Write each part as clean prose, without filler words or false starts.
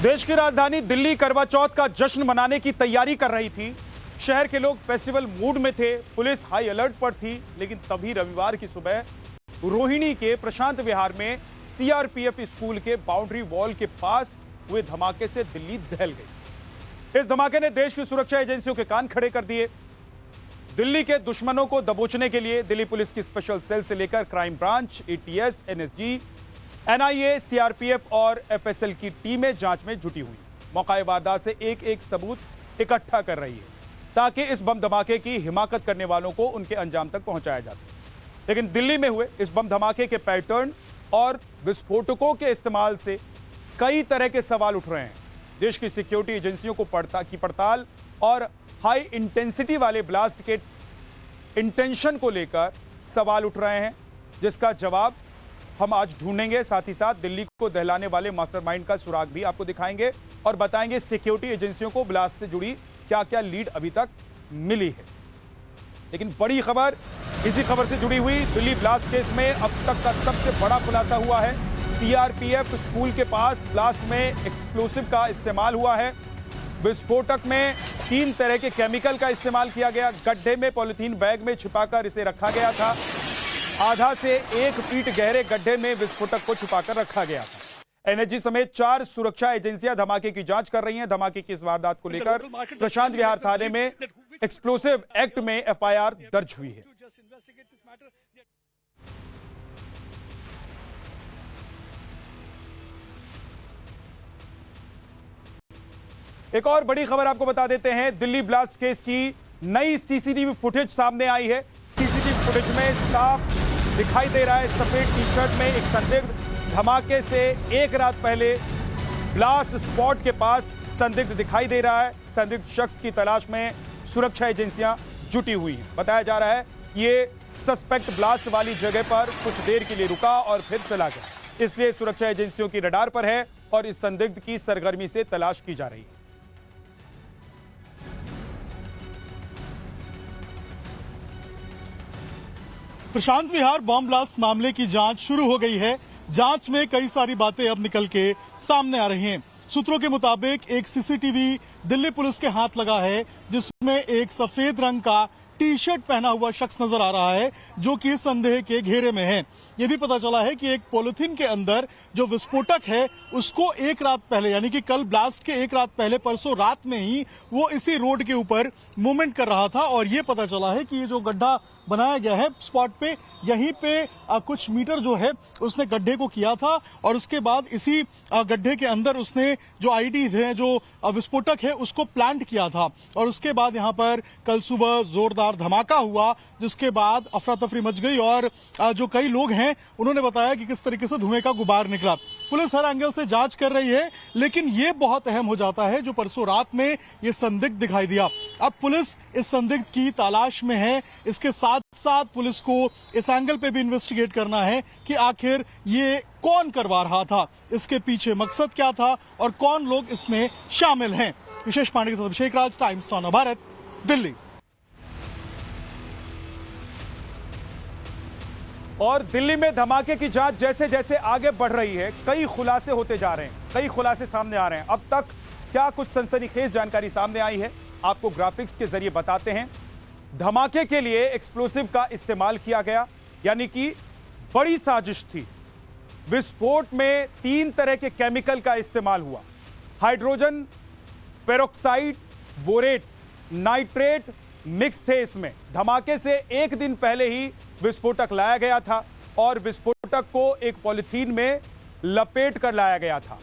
देश की राजधानी दिल्ली करवा चौथ का जश्न मनाने की तैयारी कर रही थी। शहर के लोग फेस्टिवल मूड में थे, पुलिस हाई अलर्ट पर थी। लेकिन तभी रविवार की सुबह रोहिणी के प्रशांत विहार में सीआरपीएफ स्कूल के बाउंड्री वॉल के पास हुए धमाके से दिल्ली दहल गई। इस धमाके ने देश की सुरक्षा एजेंसियों के कान खड़े कर दिए। दिल्ली के दुश्मनों को दबोचने के लिए दिल्ली पुलिस की स्पेशल सेल से लेकर crime branch, ATS, NSG, NIA, CRPF और एफएसएल की टीमें जांच में जुटी हुई। मौका वारदात से एक एक सबूत इकट्ठा कर रही है ताकि इस बम धमाके की हिमाकत करने वालों को उनके अंजाम तक पहुंचाया जा सके। लेकिन दिल्ली में हुए इस बम धमाके के पैटर्न और विस्फोटकों के इस्तेमाल से कई तरह के सवाल उठ रहे हैं। देश की सिक्योरिटी एजेंसियों को पड़ताल और हाई इंटेंसिटी वाले ब्लास्ट के इंटेंशन को लेकर सवाल उठ रहे हैं, जिसका जवाब हम आज ढूंढेंगे। साथ ही साथ दिल्ली को दहलाने वाले मास्टरमाइंड का सुराग भी आपको दिखाएंगे और बताएंगे सिक्योरिटी एजेंसियों को ब्लास्ट से जुड़ी क्या क्या लीड अभी तक मिली है। लेकिन बड़ी खबर इसी खबर से जुड़ी हुई। दिल्ली ब्लास्ट केस में अब तक का सबसे बड़ा खुलासा हुआ है। सीआरपीएफ स्कूल के पास ब्लास्ट में एक्सप्लोसिव का इस्तेमाल हुआ है। विस्फोटक में 3 तरह के केमिकल का इस्तेमाल किया गया। गड्ढे में पॉलिथीन बैग में छिपाकर इसे रखा गया था। आधा से 1 फीट गहरे गड्ढे में विस्फोटक को छुपाकर रखा गया था। एनएसजी समेत 4 सुरक्षा एजेंसियां धमाके की जांच कर रही हैं। धमाके की इस वारदात को लेकर प्रशांत विहार थाने में एक्सप्लोसिव एक्ट में एफआईआर दर्ज हुई है। एक और बड़ी खबर आपको बता देते हैं। दिल्ली ब्लास्ट केस की नई सीसीटीवी फुटेज सामने आई है। सीसीटीवी फुटेज में साफ दिखाई दे रहा है सफेद टी शर्ट में एक संदिग्ध धमाके से एक रात पहले ब्लास्ट स्पॉट के पास संदिग्ध दिखाई दे रहा है। संदिग्ध शख्स की तलाश में सुरक्षा एजेंसियां जुटी हुई हैं। बताया जा रहा है ये सस्पेक्ट ब्लास्ट वाली जगह पर कुछ देर के लिए रुका और फिर चला गया, इसलिए सुरक्षा एजेंसियों की रडार पर है और इस संदिग्ध की सरगर्मी से तलाश की जा रही है। प्रशांत विहार बॉम्ब ब्लास्ट मामले की जांच शुरू हो गई है। जांच में कई सारी बातें अब निकल के सामने आ रही हैं। सूत्रों के मुताबिक एक सीसीटीवी दिल्ली पुलिस के हाथ लगा है, जिसमें एक सफेद रंग का टी शर्ट पहना हुआ शख्स नजर आ रहा है, जो कि संदेह के घेरे में है। यह भी पता चला है कि एक पॉलिथीन के अंदर जो विस्फोटक है उसको एक रात पहले, यानी कि कल ब्लास्ट के एक रात पहले, परसों रात में ही वो इसी रोड के ऊपर मूवमेंट कर रहा था। और ये पता चला है कि ये जो गड्ढा बनाया गया है स्पॉट पे, यहीं पे कुछ मीटर जो है उसने गड्ढे को किया था और उसके बाद इसी गड्ढे के अंदर उसने जो आईडी है, जो विस्फोटक है, उसको प्लांट किया था। और उसके बाद यहाँ पर कल सुबह जोरदार धमाका हुआ, जिसके बाद अफरा तफरी मच गई और जो कई लोग हैं उन्होंने बताया कि किस तरीके से धुएं का गुबार निकला। पुलिस हर एंगल से जांच कर रही है, लेकिन ये बहुत अहम हो जाता है जो परसों रात में ये संदिग्ध दिखाई दिया। अब पुलिस इस संदिग्ध की तलाश में है। इसके साथ साथ पुलिस को इस एंगल पे भी इन्वेस्टिगेट करना है कि आखिर ये कौन करवा रहा था, इसके पीछे मकसद क्या था और कौन लोग इसमें शामिल हैं। विशेष पांडे के साथ अभिषेक राज, टाइम्स नव भारत, दिल्ली। और दिल्ली में धमाके की जांच जैसे जैसे आगे बढ़ रही है, कई खुलासे होते जा रहे हैं, कई खुलासे सामने आ रहे हैं। अब तक क्या कुछ सनसनीखेज जानकारी सामने आई है, आपको ग्राफिक्स के जरिए बताते हैं। धमाके के लिए एक्सप्लोसिव का इस्तेमाल किया गया, यानी कि बड़ी साजिश थी। विस्फोट में 3 तरह के केमिकल का इस्तेमाल हुआ। Hydrogen peroxide, borate, nitrate mix थे इसमें। धमाके से एक दिन पहले ही विस्फोटक लाया गया था और विस्फोटक को एक पॉलिथीन में लपेट कर लाया गया था।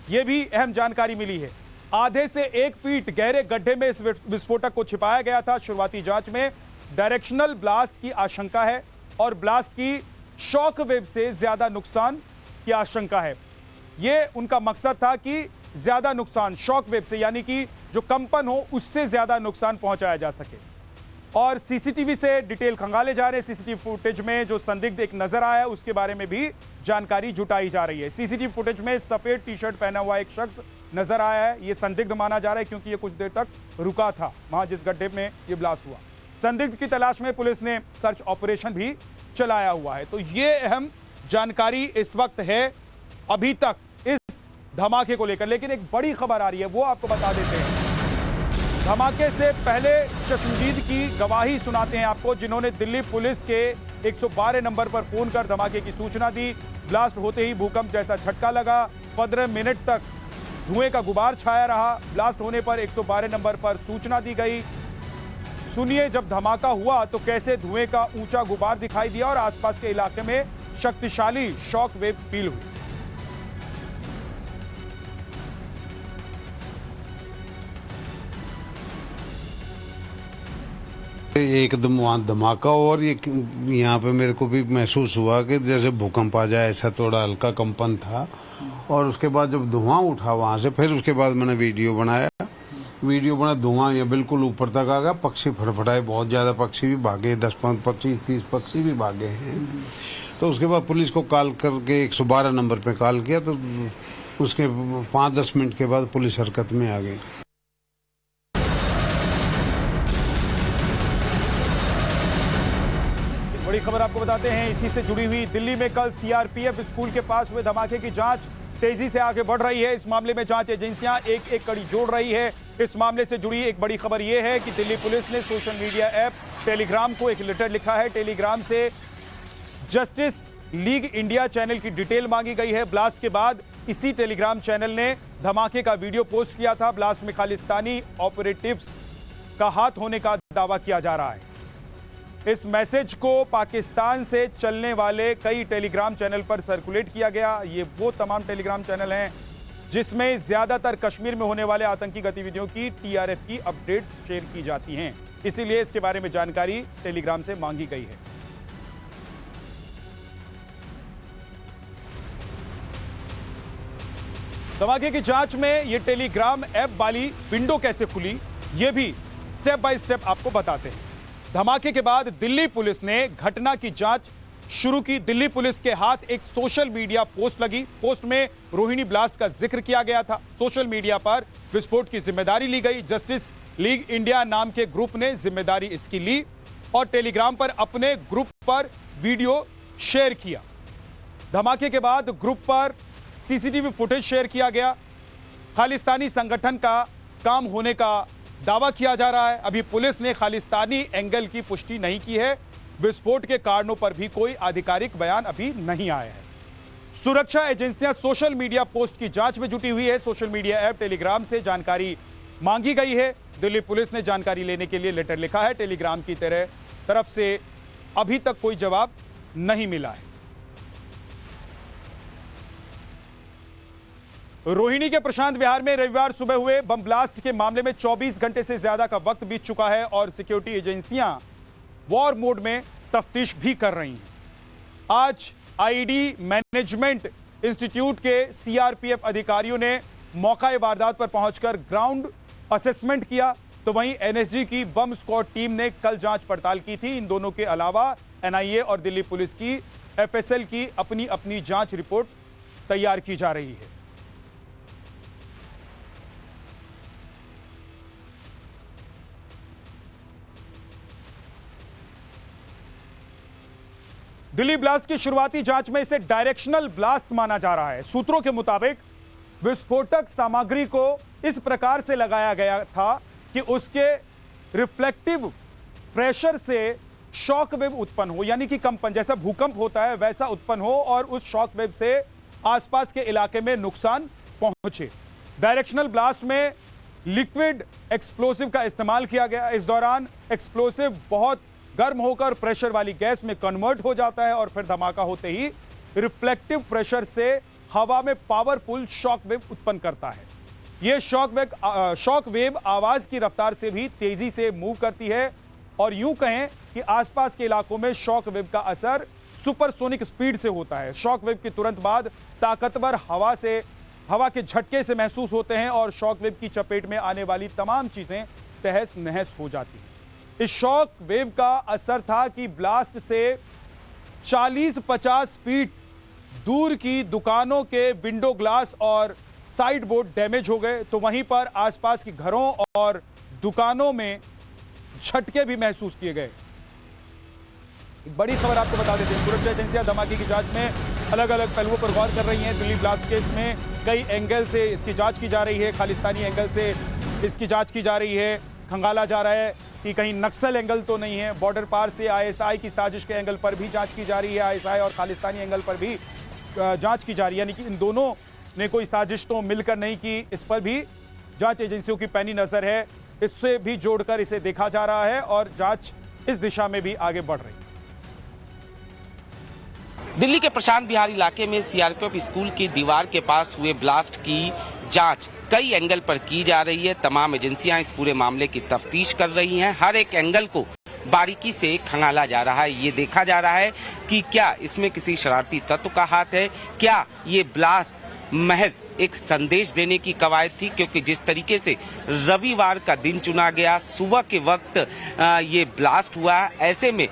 यह भी अहम जानकारी मिली है। आधे से 1 फीट गहरे गड्ढे में इस विस्फोटक को छिपाया गया था। शुरुआती जांच में डायरेक्शनल ब्लास्ट की आशंका है और ब्लास्ट की शॉक वेव से ज्यादा नुकसान की आशंका है। यह उनका मकसद था कि ज्यादा नुकसान शॉक वेव से, यानी कि जो कंपन हो उससे ज्यादा नुकसान पहुंचाया जा सके। और सीसीटीवी से डिटेल खंगाले जा रहे हैं। सीसीटीवी फुटेज में जो संदिग्ध एक नजर आया है उसके बारे में भी जानकारी जुटाई जा रही है। सीसीटीवी फुटेज में सफेद टी शर्ट पहना हुआ एक शख्स नजर आया है। यह संदिग्ध माना जा रहा है क्योंकि यह कुछ देर तक रुका था वहां जिस गड्ढे में यह ब्लास्ट हुआ। संदिग्ध की तलाश में पुलिस ने सर्च ऑपरेशन भी चलाया हुआ है। तो यह अहम जानकारी इस वक्त है। अभी तक इस धमाके को लेकर। लेकिन एक बड़ी खबर आ रही है, वो आपको बता देते हैं। धमाके से पहले चश्मदीद की गवाही सुनाते हैं आपको, जिन्होंने दिल्ली पुलिस के 112 नंबर पर फोन कर धमाके की सूचना दी। ब्लास्ट होते ही भूकंप जैसा झटका लगा। 15 मिनट तक धुएं का गुबार छाया रहा। ब्लास्ट होने पर 112 नंबर पर सूचना दी गई। सुनिए, जब धमाका हुआ तो कैसे धुएं का ऊंचा गुबार दिखाई दिया और आसपास के इलाके में शक्तिशाली शॉक वेव फील हुई। एकदम वहाँ धमाका और ये यहाँ पे मेरे को भी महसूस हुआ कि जैसे भूकंप आ जाए, ऐसा थोड़ा हल्का कंपन था। और उसके बाद जब धुआं उठा वहाँ से, फिर उसके बाद मैंने वीडियो बनाया। धुआं ये बिल्कुल ऊपर तक आ गया। पक्षी फड़फड़ाए, बहुत ज़्यादा पक्षी भी भागे, 10-15, 25-30 पक्षी भी भागे हैं। तो उसके बाद पुलिस को कॉल करके 112 नंबर पे कॉल किया, तो उसके 5-10 मिनट के बाद पुलिस हरकत में आ गई। बड़ी खबर आपको बताते हैं, इसी से जुड़ी हुई। दिल्ली में कल सीआरपीएफ स्कूल के पास हुए धमाके की जांच तेजी से आगे बढ़ रही है। इस मामले में जांच एजेंसियां एक एक कड़ी जोड़ रही है। इस मामले से जुड़ी एक बड़ी खबर यह है कि दिल्ली पुलिस ने सोशल मीडिया ऐप टेलीग्राम को एक लेटर लिखा है। टेलीग्राम से जस्टिस लीग इंडिया चैनल की डिटेल मांगी गई है। ब्लास्ट के बाद इसी टेलीग्राम चैनल ने धमाके का वीडियो पोस्ट किया था। ब्लास्ट में खालिस्तानी ऑपरेटिव्स का हाथ होने का दावा किया जा रहा है। इस मैसेज को पाकिस्तान से चलने वाले कई टेलीग्राम चैनल पर सर्कुलेट किया गया। ये वो तमाम टेलीग्राम चैनल हैं जिसमें ज्यादातर कश्मीर में होने वाले आतंकी गतिविधियों की टीआरएफ की अपडेट्स शेयर की जाती हैं। इसीलिए इसके बारे में जानकारी टेलीग्राम से मांगी गई है। धमाके की जांच में ये टेलीग्राम ऐप वाली विंडो कैसे खुली, ये भी स्टेप बाय स्टेप आपको बताते हैं। धमाके के बाद दिल्ली पुलिस ने घटना की जांच शुरू की। दिल्ली पुलिस के हाथ एक सोशल मीडिया पोस्ट लगी। पोस्ट में रोहिणी ब्लास्ट का जिक्र किया गया था। सोशल मीडिया पर विस्फोट की जिम्मेदारी ली गई। जस्टिस लीग इंडिया नाम के ग्रुप ने जिम्मेदारी इसकी ली और टेलीग्राम पर अपने ग्रुप पर वीडियो शेयर किया। धमाके के बाद ग्रुप पर सीसीटीवी फुटेज शेयर किया गया। खालिस्तानी संगठन का काम होने का दावा किया जा रहा है। अभी पुलिस ने खालिस्तानी एंगल की पुष्टि नहीं की है। विस्फोट के कारणों पर भी कोई आधिकारिक बयान अभी नहीं आया है। सुरक्षा एजेंसियां सोशल मीडिया पोस्ट की जांच में जुटी हुई है। सोशल मीडिया ऐप टेलीग्राम से जानकारी मांगी गई है। दिल्ली पुलिस ने जानकारी लेने के लिए लेटर लिखा है। टेलीग्राम की तरफ से अभी तक कोई जवाब नहीं मिला है। रोहिणी के प्रशांत विहार में रविवार सुबह हुए बम ब्लास्ट के मामले में 24 घंटे से ज्यादा का वक्त बीत चुका है और सिक्योरिटी एजेंसियां वॉर मोड में तफ्तीश भी कर रही हैं। आज आईडी मैनेजमेंट इंस्टीट्यूट के सीआरपीएफ अधिकारियों ने मौका वारदात पर पहुंचकर ग्राउंड असेसमेंट किया। तो वहीं एनएसजी की बम स्क्वाड टीम ने कल जांच पड़ताल की थी। इन दोनों के अलावा एनआईए और दिल्ली पुलिस की एफएसएल की अपनी अपनी जांच रिपोर्ट तैयार की जा रही है। दिल्ली ब्लास्ट की शुरुआती जांच में इसे डायरेक्शनल ब्लास्ट माना जा रहा है। सूत्रों के मुताबिक विस्फोटक सामग्री को इस प्रकार से लगाया गया था कि उसके रिफ्लेक्टिव प्रेशर से शॉक वेव उत्पन्न हो, यानी कि कंपन, जैसा भूकंप होता है वैसा उत्पन्न हो और उस शॉक वेव से आसपास के इलाके में नुकसान पहुंचे। डायरेक्शनल ब्लास्ट में लिक्विड एक्सप्लोसिव का इस्तेमाल किया गया। इस दौरान एक्सप्लोसिव बहुत गर्म होकर प्रेशर वाली गैस में कन्वर्ट हो जाता है और फिर धमाका होते ही रिफ्लेक्टिव प्रेशर से हवा में पावरफुल शॉक वेव उत्पन्न करता है। यह शॉक वेव आवाज की रफ्तार से भी तेजी से मूव करती है और यूं कहें कि आसपास के इलाकों में शॉक वेव का असर सुपरसोनिक स्पीड से होता है। शॉक वेव के तुरंत बाद ताकतवर हवा के झटके से महसूस होते हैं और शॉक वेव की चपेट में आने वाली तमाम चीजें तहस नहस हो जाती हैं। इस शॉक वेव का असर था कि ब्लास्ट से 40-50 फीट दूर की दुकानों के विंडो ग्लास और साइड बोर्ड डैमेज हो गए। तो वहीं पर आसपास के घरों और दुकानों में झटके भी महसूस किए गए। एक बड़ी खबर आपको बता देते हैं, सुरक्षा एजेंसियां धमाके की जांच में अलग अलग पहलुओं पर गौर कर रही हैं। दिल्ली ब्लास्ट केस में कई एंगल से इसकी जांच की जा रही है, खालिस्तानी एंगल से इसकी जांच की जा रही है। खंगाला जा रहा है कि कहीं नक्सल एंगल तो नहीं है। बॉर्डर पार से आईएसआई की साजिश के एंगल पर भी जांच की जा रही है, आईएसआई और खालिस्तानी एंगल पर भी जांच की जा रही है, यानी कि इन दोनों ने कोई साजिश तो मिलकर नहीं की, इस पर भी जांच एजेंसियों की पैनी नजर है। इससे भी जोड़कर इसे देखा जा रहा है और जांच इस दिशा में भी आगे बढ़ रही है। दिल्ली के प्रशांत विहार इलाके में सीआरपीएफ स्कूल की दीवार के पास हुए ब्लास्ट की जांच कई एंगल पर की जा रही है। तमाम एजेंसियां इस पूरे मामले की तफ्तीश कर रही हैं। हर एक एंगल को बारीकी से खंगाला जा रहा है। ये देखा जा रहा है कि क्या इसमें किसी शरारती तत्व का हाथ है, क्या ये ब्लास्ट महज एक संदेश देने की कवायद थी, क्योंकि जिस तरीके से रविवार का दिन चुना गया, सुबह के वक्त ये ब्लास्ट हुआ, ऐसे में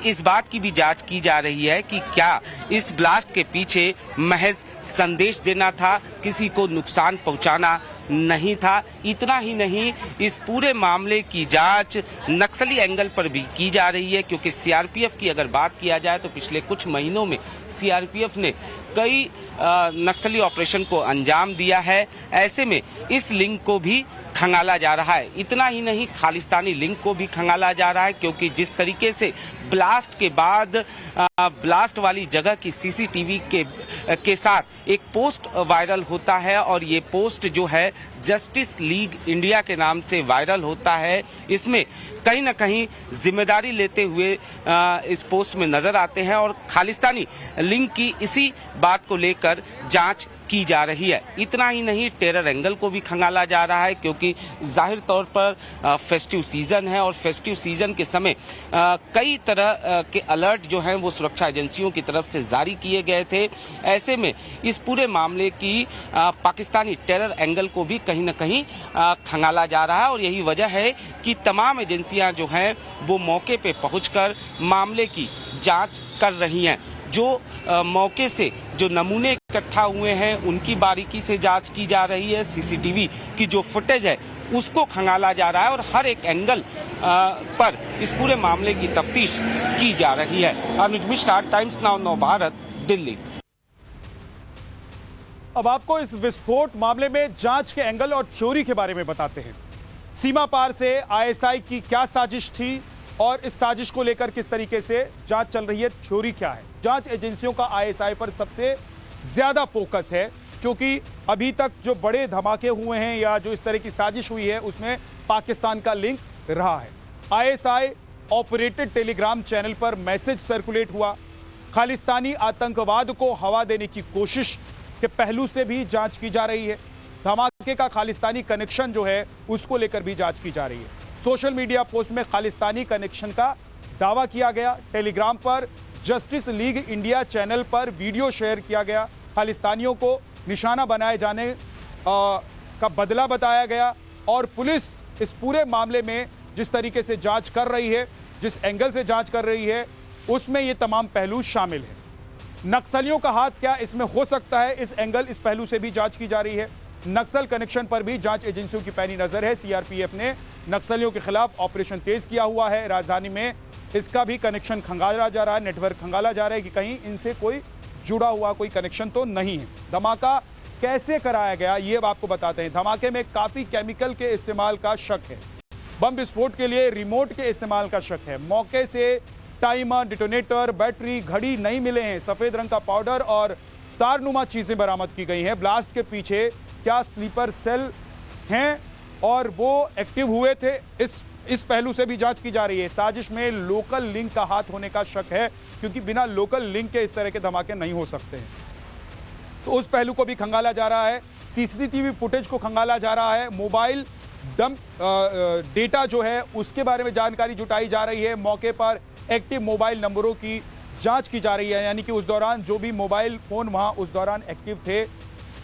इस बात की भी जांच की जा रही है कि क्या इस ब्लास्ट के पीछे महज संदेश देना था, किसी को नुकसान पहुंचाना नहीं था। इतना ही नहीं, इस पूरे मामले की जांच नक्सली एंगल पर भी की जा रही है, क्योंकि सीआरपीएफ की अगर बात किया जाए तो पिछले कुछ महीनों में सीआरपीएफ ने कई नक्सली ऑपरेशन को अंजाम दिया है। ऐसे में इस लिंक को भी खंगाला जा रहा है। इतना ही नहीं, खालिस्तानी लिंक को भी खंगाला जा रहा है, क्योंकि जिस तरीके से ब्लास्ट के बाद ब्लास्ट वाली जगह की सीसीटीवी के साथ एक पोस्ट वायरल होता है और ये पोस्ट जो है जस्टिस लीग इंडिया के नाम से वायरल होता है। इसमें कहीं ना कहीं जिम्मेदारी लेते हुए इस पोस्ट में नजर आते हैं और खालिस्तानी लिंक की इसी बात को लेकर जांच की जा रही है। इतना ही नहीं, टेरर एंगल को भी खंगाला जा रहा है, क्योंकि जाहिर तौर पर फेस्टिव सीजन है और फेस्टिव सीजन के समय कई तरह के अलर्ट जो हैं वो सुरक्षा एजेंसियों की तरफ से जारी किए गए थे। ऐसे में इस पूरे मामले की पाकिस्तानी टेरर एंगल को भी कहीं ना कहीं खंगाला जा रहा है और यही वजह है कि तमाम एजेंसियां जो हैं वो मौके पे पहुंचकर मामले की जांच कर रही हैं। जो मौके से जो नमूने इकट्ठा हुए हैं उनकी बारीकी से जांच की जा रही है। सीसीटीवी की जो फुटेज है उसको खंगाला जा रहा है और हर एक एंगल पर इस पूरे मामले की तफ्तीश की जा रही है। अनुज मिश्रा, टाइम्स नाउ नव भारत, दिल्ली। अब आपको इस विस्फोट मामले में जांच के एंगल और थ्योरी के बारे में बताते हैं। सीमा पार से आईएसआई की क्या साजिश थी और इस साजिश को लेकर किस तरीके से जांच चल रही है, थ्योरी क्या है। जांच एजेंसियों का आईएसआई पर सबसे ज्यादा फोकस है, क्योंकि अभी तक जो बड़े धमाके हुए हैं या जो इस तरह की साजिश हुई है उसमें पाकिस्तान का लिंक रहा है। आईएसआई ऑपरेटेड टेलीग्राम चैनल पर मैसेज सर्कुलेट हुआ। खालिस्तानी आतंकवाद को हवा देने की कोशिश के पहलू से भी जांच की जा रही है। धमाके का खालिस्तानी कनेक्शन जो है उसको लेकर भी जांच की जा रही है। सोशल मीडिया पोस्ट में खालिस्तानी कनेक्शन का दावा किया गया। टेलीग्राम पर जस्टिस लीग इंडिया चैनल पर वीडियो शेयर किया गया। खालिस्तानियों को निशाना बनाए जाने का बदला बताया गया और पुलिस इस पूरे मामले में जिस तरीके से जांच कर रही है, जिस एंगल से जांच कर रही है, उसमें ये तमाम पहलू शामिल है। नक्सलियों का हाथ क्या इसमें हो सकता है, इस एंगल, इस पहलू से भी जांच की जा रही है। नक्सल कनेक्शन पर भी जांच एजेंसियों की पैनी नजर है। सीआरपीएफ ने नक्सलियों के खिलाफ ऑपरेशन तेज किया हुआ है। राजधानी में इसका भी कनेक्शन खंगाला जा रहा है, नेटवर्क खंगाला जा रहा है कि कहीं इनसे कोई जुड़ा हुआ कोई कनेक्शन तो नहीं है। धमाका कैसे कराया गया ये अब आपको बताते हैं। धमाके में काफी केमिकल के इस्तेमाल का शक है। बम विस्फोट के लिए रिमोट के इस्तेमाल का शक है। मौके से टाइमर, डिटोनेटर, बैटरी, घड़ी नहीं मिले हैं। सफेद रंग का पाउडर और तारनुमा चीजें बरामद की गई हैं। ब्लास्ट के पीछे क्या स्लीपर सेल हैं और वो एक्टिव हुए थे, इस पहलू से भी जांच की जा रही है। साजिश में लोकल लिंक का हाथ होने का शक है, क्योंकि बिना लोकल लिंक के इस तरह के धमाके नहीं हो सकते हैं, तो उस पहलू को भी खंगाला जा रहा है। सीसीटीवी फुटेज को खंगाला जा रहा है। मोबाइल डेटा जो है उसके बारे में जानकारी जुटाई जा रही है। मौके पर एक्टिव मोबाइल नंबरों की जांच की जा रही है, यानी कि उस दौरान जो भी मोबाइल फोन वहां उस दौरान एक्टिव थे,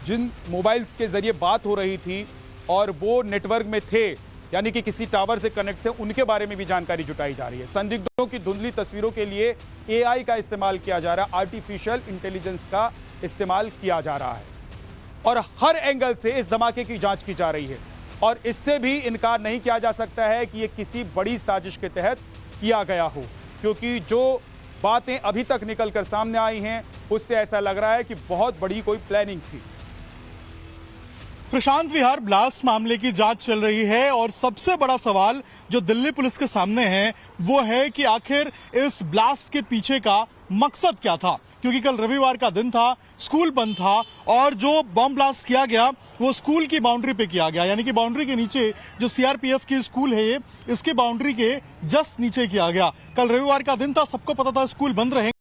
जिन मोबाइल्स के जरिए बात हो रही थी और वो नेटवर्क में थे, यानी कि किसी टावर से कनेक्ट थे, उनके बारे में भी जानकारी जुटाई जा रही है। संदिग्धों की धुंधली तस्वीरों के लिए एआई का इस्तेमाल किया जा रहा है, आर्टिफिशियल इंटेलिजेंस का इस्तेमाल किया जा रहा है और हर एंगल से इस धमाके की जांच की जा रही है। और इससे भी इनकार नहीं किया जा सकता है कि यह किसी बड़ी साजिश के तहत किया गया हो, क्योंकि जो बातें अभी तक निकलकर सामने आई हैं उससे ऐसा लग रहा है कि बहुत बड़ी कोई प्लानिंग थी। प्रशांत विहार ब्लास्ट मामले की जांच चल रही है और सबसे बड़ा सवाल जो दिल्ली पुलिस के सामने है वो है कि आखिर इस ब्लास्ट के पीछे का मकसद क्या था, क्योंकि कल रविवार का दिन था, स्कूल बंद था और जो बम ब्लास्ट किया गया वो स्कूल की बाउंड्री पे किया गया, यानी कि बाउंड्री के नीचे जो सीआरपीएफ की स्कूल है इसके बाउंड्री के जस्ट नीचे किया गया। कल रविवार का दिन था, सबको पता था स्कूल बंद रहेंगे।